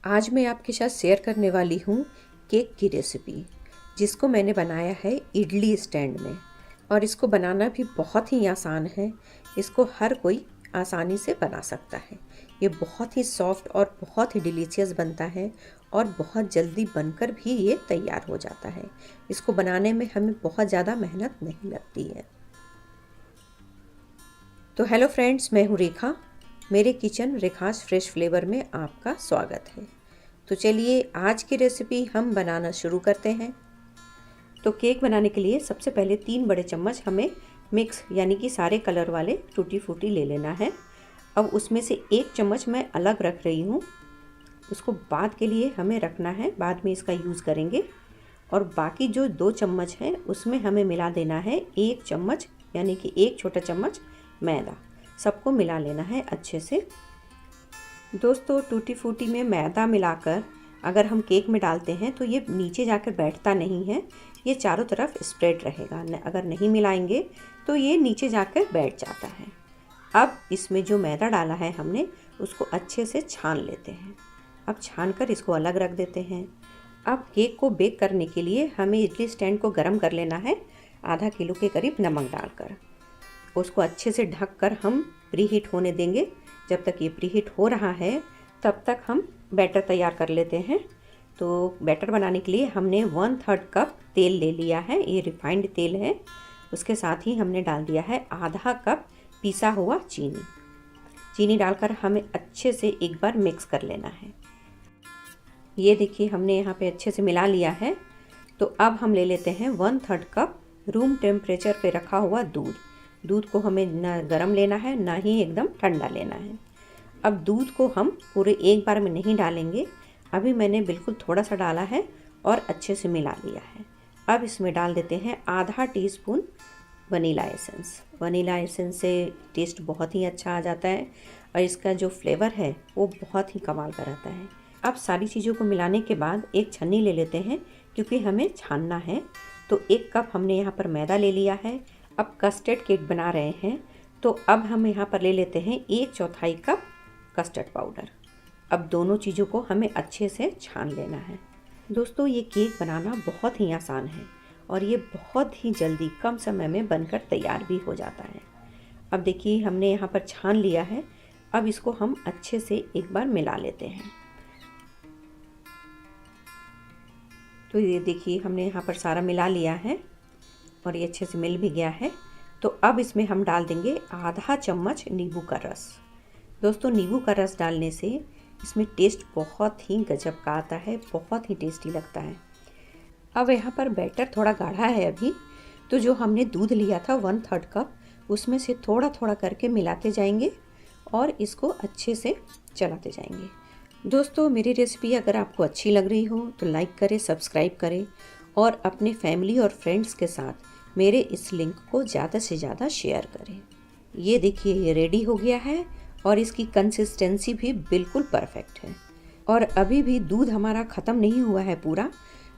आज मैं आपके साथ शेयर करने वाली हूँ केक की रेसिपी, जिसको मैंने बनाया है इडली स्टैंड में। और इसको बनाना भी बहुत ही आसान है। इसको हर कोई आसानी से बना सकता है। ये बहुत ही सॉफ्ट और बहुत ही डिलीशियस बनता है और बहुत जल्दी बनकर भी ये तैयार हो जाता है। इसको बनाने में हमें बहुत ज़्यादा मेहनत नहीं लगती है। तो हेलो फ्रेंड्स, मैं हूँ रेखा। मेरे किचन रेखास फ्रेश फ्लेवर में आपका स्वागत है। तो चलिए आज की रेसिपी हम बनाना शुरू करते हैं। तो केक बनाने के लिए सबसे पहले 3 बड़े चम्मच हमें मिक्स यानी कि सारे कलर वाले टूटी फ्रूटी ले लेना है। अब उसमें से 1 चम्मच मैं अलग रख रही हूँ, उसको बाद के लिए हमें रखना है, बाद में इसका यूज़ करेंगे। और बाकी जो 2 चम्मच हैं उसमें हमें मिला देना है 1 चम्मच यानी कि 1 छोटा चम्मच मैदा। सबको मिला लेना है अच्छे से। दोस्तों, टूटी फ्रूटी में मैदा मिलाकर अगर हम केक में डालते हैं तो ये नीचे जाकर बैठता नहीं है, ये चारों तरफ स्प्रेड रहेगा। अगर नहीं मिलाएंगे तो ये नीचे जाकर बैठ जाता है। अब इसमें जो मैदा डाला है हमने उसको अच्छे से छान लेते हैं। अब छानकर इसको अलग रख देते हैं। अब केक को बेक करने के लिए हमें इडली स्टैंड को गर्म कर लेना है। आधा किलो के करीब नमक डालकर उसको अच्छे से ढककर हम प्रीहीट होने देंगे। जब तक ये प्रीहीट हो रहा है तब तक हम बैटर तैयार कर लेते हैं। तो बैटर बनाने के लिए हमने 1/3 कप तेल ले लिया है, ये रिफाइंड तेल है। उसके साथ ही हमने डाल दिया है आधा कप पिसा हुआ चीनी डालकर हमें अच्छे से एक बार मिक्स कर लेना है। ये देखिए हमने यहाँ पे अच्छे से मिला लिया है। तो अब हम ले लेते हैं 1/3 कप रूम टेम्परेचर पे रखा हुआ दूध को हमें ना गर्म लेना है ना ही एकदम ठंडा लेना है। अब दूध को हम पूरे एक बार में नहीं डालेंगे, अभी मैंने बिल्कुल थोड़ा सा डाला है और अच्छे से मिला लिया है। अब इसमें डाल देते हैं आधा teaspoon vanilla essence. Vanilla essence से टेस्ट बहुत ही अच्छा आ जाता है और इसका जो फ्लेवर है वो बहुत ही कमाल का रहता है। अब सारी चीज़ों को मिलाने के बाद एक छन्नी ले लेते हैं, क्योंकि हमें छानना है। तो 1 कप हमने यहाँ पर मैदा ले लिया है। अब कस्टर्ड केक बना रहे हैं तो अब हम यहाँ पर ले लेते हैं 1/4 कप कस्टर्ड पाउडर। अब दोनों चीज़ों को हमें अच्छे से छान लेना है। दोस्तों, ये केक बनाना बहुत ही आसान है और ये बहुत ही जल्दी कम समय में बनकर तैयार भी हो जाता है। अब देखिए हमने यहाँ पर छान लिया है। अब इसको हम अच्छे से एक बार मिला लेते हैं। तो ये देखिए हमने यहाँ पर सारा मिला लिया है और ये अच्छे से मिल भी गया है। तो अब इसमें हम डाल देंगे आधा चम्मच नींबू का रस। दोस्तों, नींबू का रस डालने से इसमें टेस्ट बहुत ही गजब का आता है, बहुत ही टेस्टी लगता है। अब यहाँ पर बैटर थोड़ा गाढ़ा है अभी, तो जो हमने दूध लिया था 1/3 कप उसमें से थोड़ा थोड़ा करके मिलाते जाएंगे और इसको अच्छे से चलाते जाएंगे। दोस्तों, मेरी रेसिपी अगर आपको अच्छी लग रही हो तो लाइक करें, सब्सक्राइब करें और अपने फैमिली और फ्रेंड्स के साथ मेरे इस लिंक को ज़्यादा से ज़्यादा शेयर करें। ये देखिए ये रेडी हो गया है और इसकी कंसिस्टेंसी भी बिल्कुल परफेक्ट है। और अभी भी दूध हमारा ख़त्म नहीं हुआ है पूरा,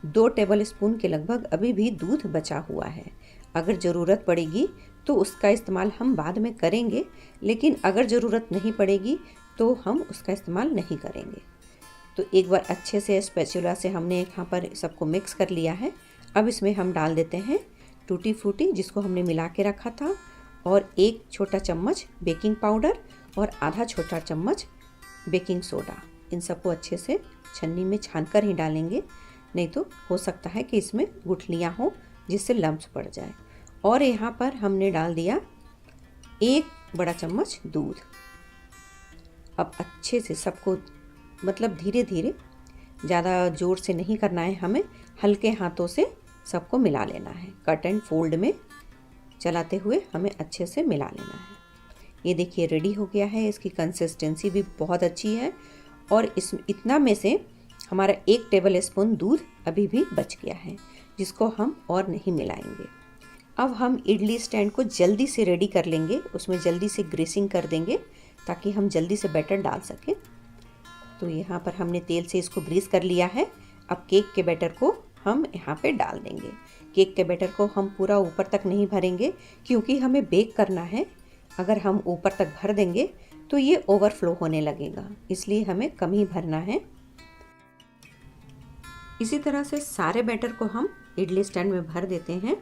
2 टेबलस्पून के लगभग अभी भी दूध बचा हुआ है। अगर ज़रूरत पड़ेगी तो उसका इस्तेमाल हम बाद में करेंगे, लेकिन अगर ज़रूरत नहीं पड़ेगी तो हम उसका इस्तेमाल नहीं करेंगे। तो एक बार अच्छे से स्पैचुला से हमने यहाँ पर सबको मिक्स कर लिया है। अब इसमें हम डाल देते हैं टूटी फ्रूटी जिसको हमने मिला के रखा था, और 1 छोटा चम्मच बेकिंग पाउडर और आधा छोटा चम्मच बेकिंग सोडा। इन सबको अच्छे से छन्नी में छानकर ही डालेंगे, नहीं तो हो सकता है कि इसमें गुठलियाँ हों जिससे लम्स पड़ जाए। और यहाँ पर हमने डाल दिया 1 बड़ा चम्मच दूध। अब अच्छे से सबको मतलब धीरे धीरे, ज़्यादा ज़ोर से नहीं करना है, हमें हल्के हाथों से सबको मिला लेना है। कट एंड फोल्ड में चलाते हुए हमें अच्छे से मिला लेना है। ये देखिए रेडी हो गया है। इसकी कंसिस्टेंसी भी बहुत अच्छी है और इतना में से हमारा 1 टेबलस्पून दूध अभी भी बच गया है, जिसको हम और नहीं मिलाएंगे। अब हम इडली स्टैंड को जल्दी से रेडी कर लेंगे, उसमें जल्दी से ग्रीसिंग कर देंगे ताकि हम जल्दी से बैटर डाल सकें। तो यहाँ पर हमने तेल से इसको ग्रीस कर लिया है। अब केक के बैटर को हम यहाँ पे डाल देंगे। केक के बैटर को हम पूरा ऊपर तक नहीं भरेंगे, क्योंकि हमें बेक करना है। अगर हम ऊपर तक भर देंगे तो ये ओवरफ्लो होने लगेगा, इसलिए हमें कम ही भरना है। इसी तरह से सारे बैटर को हम इडली स्टैंड में भर देते हैं।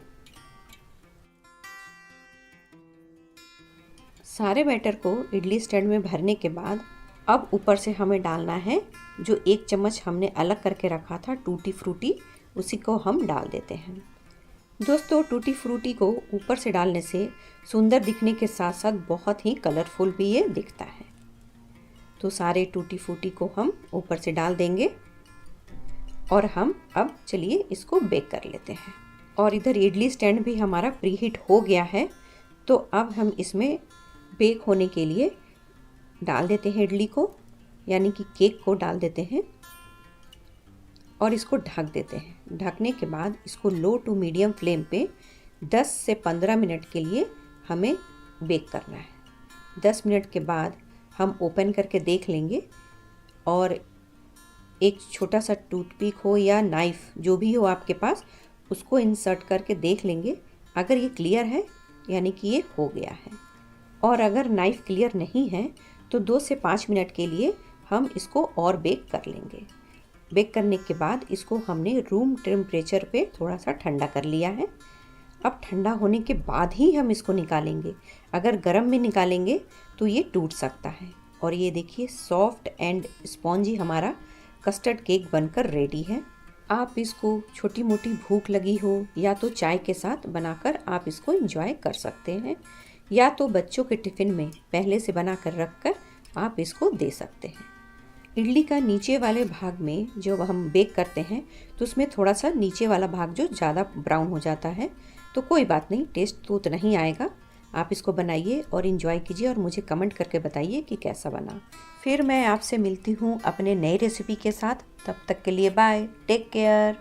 सारे बैटर को इडली स्टैंड में भरने के बाद अब ऊपर से हमें डालना है जो 1 चम्मच हमने अलग करके रखा था टूटी फ्रूटी, उसी को हम डाल देते हैं। दोस्तों, टूटी फ्रूटी को ऊपर से डालने से सुंदर दिखने के साथ साथ बहुत ही कलरफुल भी ये दिखता है। तो सारे टूटी फ्रूटी को हम ऊपर से डाल देंगे और हम अब चलिए इसको बेक कर लेते हैं। और इधर इडली स्टैंड भी हमारा प्रीहीट हो गया है, तो अब हम इसमें बेक होने के लिए डाल देते हैं इडली को, यानी कि केक को डाल देते हैं और इसको ढक देते हैं। ढकने के बाद इसको लो टू मीडियम फ्लेम पे 10 से 15 मिनट के लिए हमें बेक करना है। 10 मिनट के बाद हम ओपन करके देख लेंगे और एक छोटा सा टूथपिक हो या नाइफ़ जो भी हो आपके पास, उसको इंसर्ट करके देख लेंगे। अगर ये क्लियर है यानी कि ये हो गया है, और अगर नाइफ़ क्लियर नहीं है तो 2 से 5 मिनट के लिए हम इसको और बेक कर लेंगे। बेक करने के बाद इसको हमने रूम टेम्परेचर पे थोड़ा सा ठंडा कर लिया है। अब ठंडा होने के बाद ही हम इसको निकालेंगे। अगर गर्म में निकालेंगे तो ये टूट सकता है। और ये देखिए सॉफ्ट एंड स्पॉन्जी हमारा कस्टर्ड केक बनकर रेडी है। आप इसको छोटी मोटी भूख लगी हो या तो चाय के साथ बनाकर आप इसको एंजॉय कर सकते हैं, या तो बच्चों के टिफ़िन में पहले से बना कर रख कर आप इसको दे सकते हैं। इडली का नीचे वाले भाग में जो हम बेक करते हैं तो उसमें थोड़ा सा नीचे वाला भाग जो ज़्यादा ब्राउन हो जाता है, तो कोई बात नहीं, टेस्ट तो उतना ही आएगा। आप इसको बनाइए और इन्जॉय कीजिए और मुझे कमेंट करके बताइए कि कैसा बना। फिर मैं आपसे मिलती हूँ अपने नई रेसिपी के साथ। तब तक के लिए बाय, टेक केयर।